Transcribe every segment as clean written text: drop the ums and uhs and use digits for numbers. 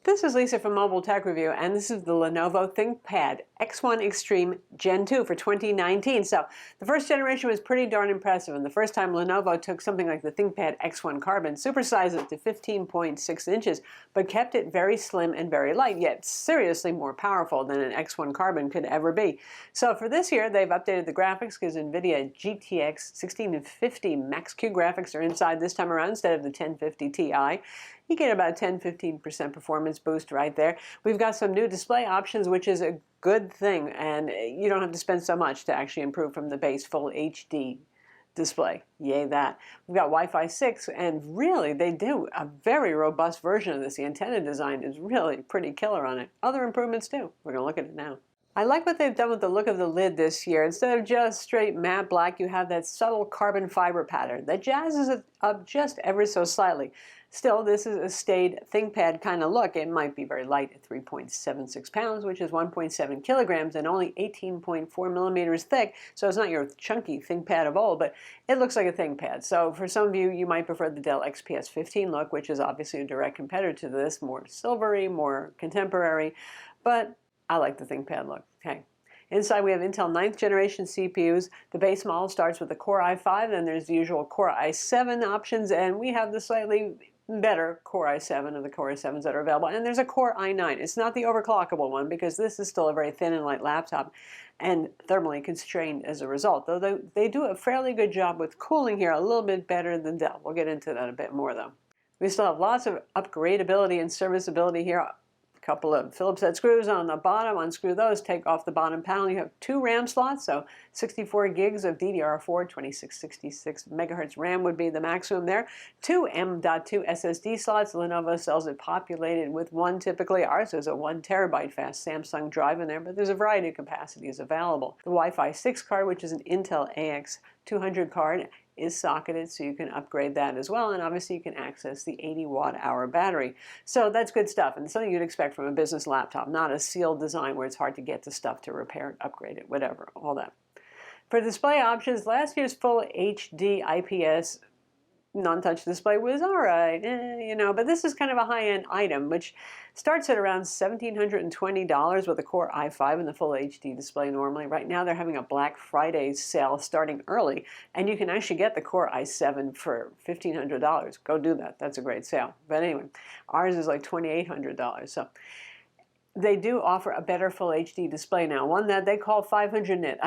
This is Lisa from Mobile Tech Review, and this is the Lenovo ThinkPad X1 Extreme Gen 2 for 2019. So the first generation was pretty darn impressive, and the first time Lenovo took something like the ThinkPad X1 Carbon, supersized it to 15.6 inches, but kept it very slim and very light, yet seriously more powerful than an X1 Carbon could ever be. So for this year, they've updated the graphics because NVIDIA GTX 1650 Max-Q graphics are inside this time around instead of the 1050 Ti. You get about 10-15% performance boost right there. We've got some new display options, which is a good thing, and you don't have to spend so much to actually improve from the base full HD display. Yay that. We've got Wi-Fi 6, and really they do a very robust version of this. The antenna design is really pretty killer on it. Other improvements too. We're going to look at it now. I like what they've done with the look of the lid this year. Instead of just straight matte black, you have that subtle carbon fiber pattern that jazzes it up just ever so slightly. Still, this is a staid ThinkPad kind of look. It might be very light at 3.76 pounds, which is 1.7 kilograms, and only 18.4 millimeters thick, so it's not your chunky ThinkPad of old, but it looks like a ThinkPad. So for some of you, you might prefer the Dell XPS 15 look, which is obviously a direct competitor to this, more silvery, more contemporary, but I like the ThinkPad look. Okay. Inside we have Intel 9th generation CPUs. The base model starts with the Core i5, then there's the usual Core i7 options, and we have the slightly better Core i7 of the Core i7s that are available. And there's a Core i9. It's not the overclockable one because this is still a very thin and light laptop and thermally constrained as a result. Though they do a fairly good job with cooling here, a little bit better than Dell. We'll get into that a bit more though. We still have lots of upgradability and serviceability here. Couple of Phillips head screws on the bottom. Unscrew those, take off the bottom panel. You have 2 RAM slots, so 64 gigs of DDR4, 2666 megahertz RAM would be the maximum there. 2 M.2 SSD slots. Lenovo sells it populated with 1 typically. Ours is a 1 terabyte fast Samsung drive in there, but there's a variety of capacities available. The Wi-Fi 6 card, which is an Intel AX200 card, is socketed, so you can upgrade that as well, and obviously you can access the 80 watt-hour battery. So that's good stuff, and something you'd expect from a business laptop, not a sealed design where it's hard to get the stuff to repair it, upgrade it, whatever, all that. For display options, last year's full HD IPS non-touch display was all right, you know, but this is kind of a high-end item, which starts at around $1,720 with a Core i5 and the full HD display normally. Right now they're having a Black Friday sale starting early, and you can actually get the Core i7 for $1,500. Go do that. That's a great sale. But anyway, ours is like $2,800. So they do offer a better full HD display now, one that they call 500 nit.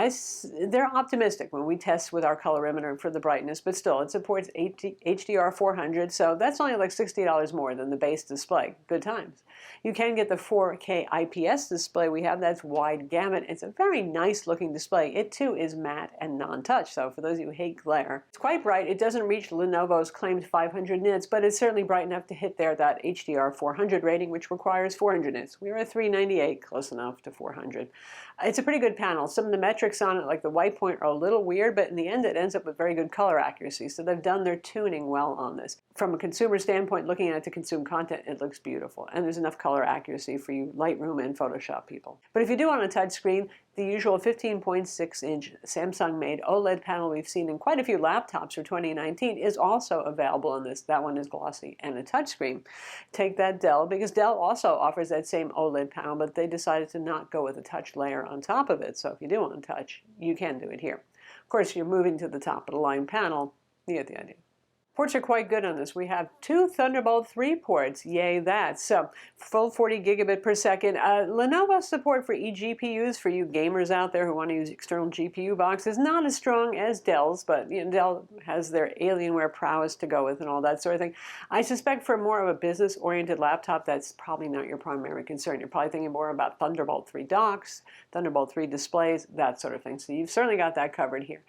They're optimistic when we test with our colorimeter for the brightness, but still it supports HDR 400, so that's only like $60 more than the base display. Good times. You can get the 4K IPS display we have. That's wide gamut. It's a very nice looking display. It too is matte and non-touch, so for those of you who hate glare. It's quite bright. It doesn't reach Lenovo's claimed 500 nits, but it's certainly bright enough to hit that HDR 400 rating, which requires 400 nits. We were at 398, close enough to 400. It's a pretty good panel. Some of the metrics on it, like the white point, are a little weird, but in the end it ends up with very good color accuracy, so they've done their tuning well on this. From a consumer standpoint, looking at it to consume content, it looks beautiful, and there's enough color accuracy for you Lightroom and Photoshop people. But if you do want a touch screen, the usual 15.6-inch Samsung-made OLED panel we've seen in quite a few laptops for 2019 is also available on this. That one is glossy and a touchscreen. Take that Dell, because Dell also offers that same OLED panel, but they decided to not go with a touch layer on top of it. So if you do want to touch, you can do it here. Of course, you're moving to the top of the line panel. You get the idea. Ports are quite good on this. We have 2 Thunderbolt 3 ports, yay that. So full 40 gigabit per second. Lenovo support for eGPUs for you gamers out there who want to use external GPU boxes, not as strong as Dell's, but you know, Dell has their Alienware prowess to go with and all that sort of thing. I suspect for more of a business-oriented laptop, that's probably not your primary concern. You're probably thinking more about Thunderbolt 3 docks, Thunderbolt 3 displays, that sort of thing. So you've certainly got that covered here.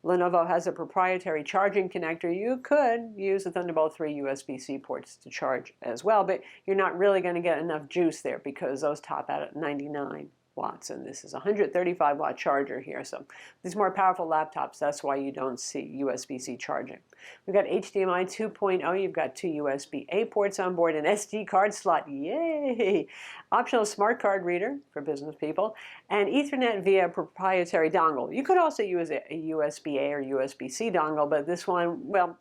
Lenovo has a proprietary charging connector. You could use the Thunderbolt 3 USB-C ports to charge as well, but you're not really going to get enough juice there because those top out at 99 watts, and this is a 135 watt charger here. So these more powerful laptops, that's why you don't see USB-C charging. We've got HDMI 2.0, you've got 2 USB-A ports on board, an SD card slot, yay! Optional smart card reader for business people, and Ethernet via proprietary dongle. You could also use a USB-A or USB-C dongle, but this one, well,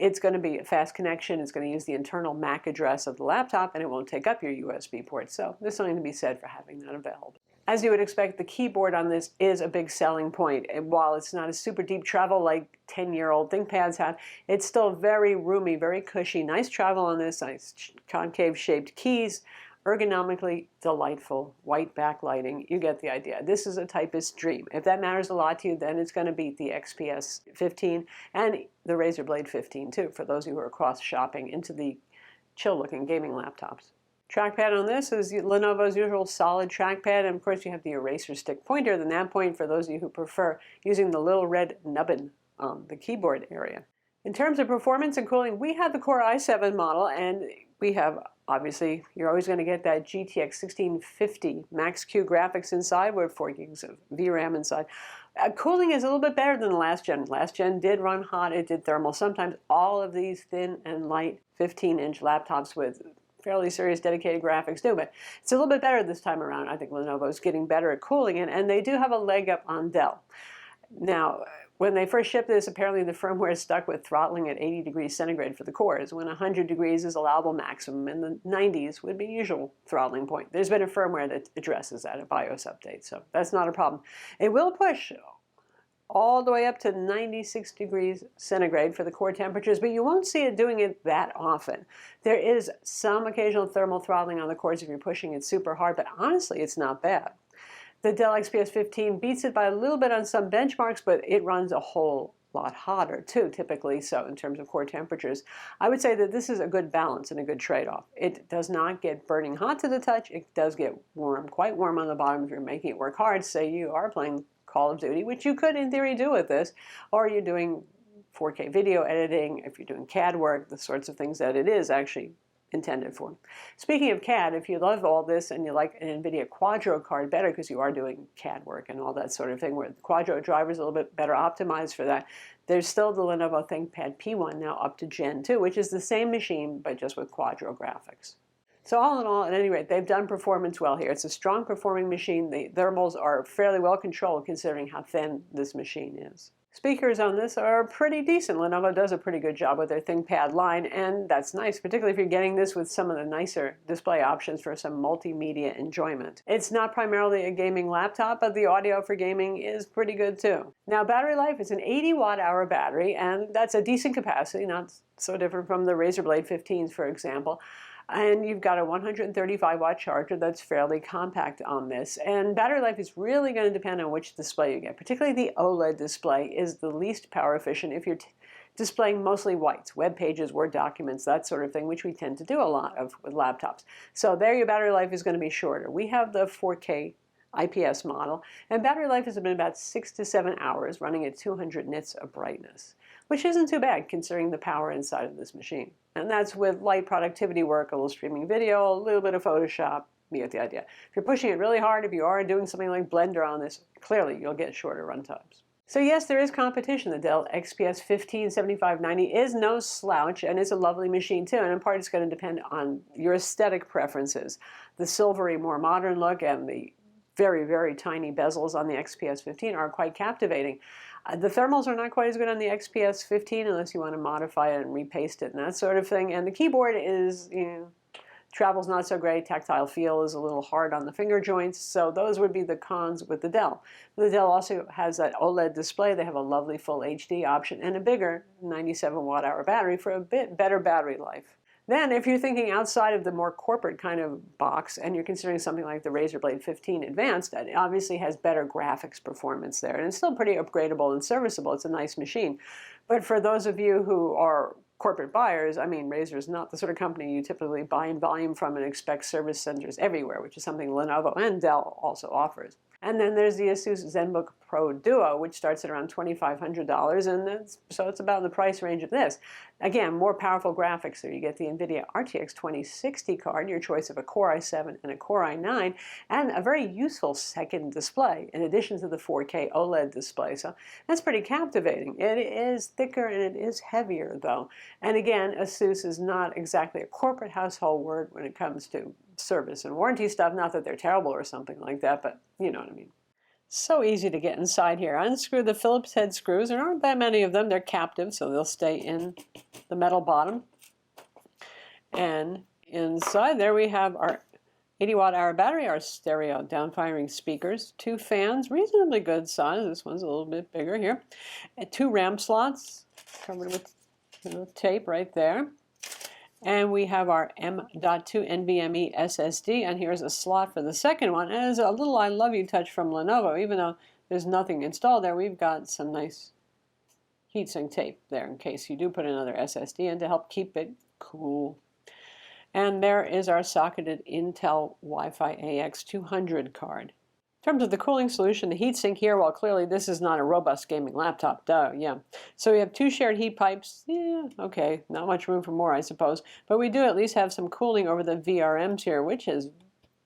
It's going to be a fast connection. It's going to use the internal MAC address of the laptop, and it won't take up your USB port. So there's something to be said for having that available. As you would expect, the keyboard on this is a big selling point. And while it's not a super deep travel like 10-year-old ThinkPads have, it's still very roomy, very cushy. Nice travel on this, nice concave shaped keys, ergonomically delightful, white backlighting. You get the idea. This is a typist's dream. If that matters a lot to you, then it's going to beat the XPS 15 and the Razer Blade 15 too, for those of you who are cross-shopping into the chill-looking gaming laptops. Trackpad on this is Lenovo's usual solid trackpad, and of course you have the eraser stick pointer, the nav point, for those of you who prefer using the little red nubbin on the keyboard area. In terms of performance and cooling, we have the Core i7 model, and we have, obviously, you're always going to get that GTX 1650 Max-Q graphics inside with 4 gigs of VRAM inside. Cooling is a little bit better than the last gen. Last gen did run hot, it did thermal. Sometimes all of these thin and light 15-inch laptops with fairly serious dedicated graphics do, but it's a little bit better this time around. I think Lenovo's getting better at cooling it, and they do have a leg up on Dell. Now, when they first shipped this, apparently the firmware is stuck with throttling at 80 degrees centigrade for the cores, when 100 degrees is allowable maximum, and the 90s would be usual throttling point. There's been a firmware that addresses that, a BIOS update, so that's not a problem. It will push all the way up to 96 degrees centigrade for the core temperatures, but you won't see it doing it that often. There is some occasional thermal throttling on the cores if you're pushing it super hard, but honestly, it's not bad. The Dell XPS 15 beats it by a little bit on some benchmarks, but it runs a whole lot hotter too, typically, so in terms of core temperatures. I would say that this is a good balance and a good trade-off. It does not get burning hot to the touch. It does get warm, quite warm on the bottom if you're making it work hard. Say you are playing Call of Duty, which you could in theory do with this, or you're doing 4K video editing, if you're doing CAD work, the sorts of things that it is actually intended for. Speaking of CAD, if you love all this and you like an NVIDIA Quadro card better because you are doing CAD work and all that sort of thing, where the Quadro driver is a little bit better optimized for that, there's still the Lenovo ThinkPad P1 now up to Gen 2, which is the same machine but just with Quadro graphics. So all in all, at any rate, they've done performance well here. It's a strong performing machine. The thermals are fairly well controlled considering how thin this machine is. Speakers on this are pretty decent. Lenovo does a pretty good job with their ThinkPad line, and that's nice, particularly if you're getting this with some of the nicer display options for some multimedia enjoyment. It's not primarily a gaming laptop, but the audio for gaming is pretty good too. Now, battery life is an 80 watt-hour battery, and that's a decent capacity, not so different from the Razer Blade 15s, for example. And you've got a 135 watt charger that's fairly compact on this. And battery life is really going to depend on which display you get. Particularly the OLED display is the least power efficient if you're displaying mostly whites, web pages, Word documents, that sort of thing, which we tend to do a lot of with laptops. So there your battery life is going to be shorter. We have the 4K IPS model, and battery life has been about 6 to 7 hours running at 200 nits of brightness, which isn't too bad considering the power inside of this machine. And that's with light productivity work, a little streaming video, a little bit of Photoshop. You get the idea. If you're pushing it really hard, if you are doing something like Blender on this, clearly you'll get shorter run times. So yes, there is competition. The Dell XPS 157590 is no slouch, and it's a lovely machine too, and in part it's going to depend on your aesthetic preferences. The silvery, more modern look and the very, very tiny bezels on the XPS 15 are quite captivating. The thermals are not quite as good on the XPS 15 unless you want to modify it and repaste it and that sort of thing. And the keyboard is, travel's not so great. Tactile feel is a little hard on the finger joints. So those would be the cons with the Dell. The Dell also has that OLED display. They have a lovely full HD option and a bigger 97 watt-hour battery for a bit better battery life. Then, if you're thinking outside of the more corporate kind of box and you're considering something like the Razer Blade 15 Advanced, it obviously has better graphics performance there. And it's still pretty upgradable and serviceable. It's a nice machine. But for those of you who are corporate buyers, I mean, Razer is not the sort of company you typically buy in volume from and expect service centers everywhere, which is something Lenovo and Dell also offers. And then there's the Asus ZenBook Pro Duo, which starts at around $2,500, and so it's about the price range of this. Again, more powerful graphics, so you get the NVIDIA RTX 2060 card, your choice of a Core i7 and a Core i9, and a very useful second display, in addition to the 4K OLED display. So that's pretty captivating. It is thicker and it is heavier, though. And again, Asus is not exactly a corporate household word when it comes to service and warranty stuff. Not that they're terrible or something like that, but you know what I mean. So easy to get inside here. Unscrew the Phillips head screws. There aren't that many of them. They're captive, so they'll stay in the metal bottom. And inside there we have our 80 watt-hour battery, our stereo down-firing speakers, 2 fans, reasonably good size. This one's a little bit bigger here. And 2 RAM slots covered with tape right there. And we have our M.2 NVMe SSD, and here's a slot for the second one. And there's a little I love you touch from Lenovo. Even though there's nothing installed there, we've got some nice heatsink tape there in case you do put another SSD in to help keep it cool. And there is our socketed Intel Wi-Fi AX200 card. In terms of the cooling solution, the heatsink here, well, clearly this is not a robust gaming laptop, duh, yeah. So we have 2 shared heat pipes. Yeah, okay, not much room for more, I suppose. But we do at least have some cooling over the VRMs here, which is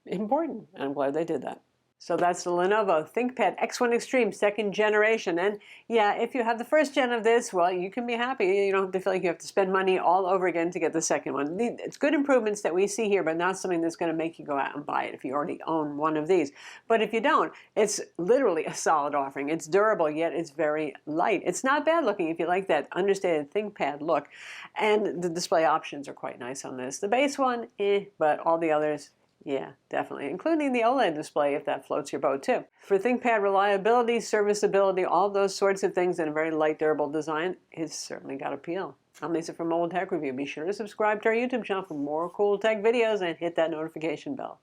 important, and I'm glad they did that. So that's the Lenovo ThinkPad X1 Extreme 2nd generation. And yeah, if you have the 1st gen of this, well, you can be happy. You don't have to feel like you have to spend money all over again to get the 2nd one. It's good improvements that we see here, but not something that's going to make you go out and buy it if you already own one of these. But if you don't, it's literally a solid offering. It's durable, yet it's very light. It's not bad looking if you like that understated ThinkPad look. And the display options are quite nice on this. The base one, but all the others, yeah, definitely, including the OLED display if that floats your boat too. For ThinkPad reliability, serviceability, all those sorts of things in a very light, durable design, it's certainly got appeal. I'm Lisa from Mobile Tech Review. Be sure to subscribe to our YouTube channel for more cool tech videos and hit that notification bell.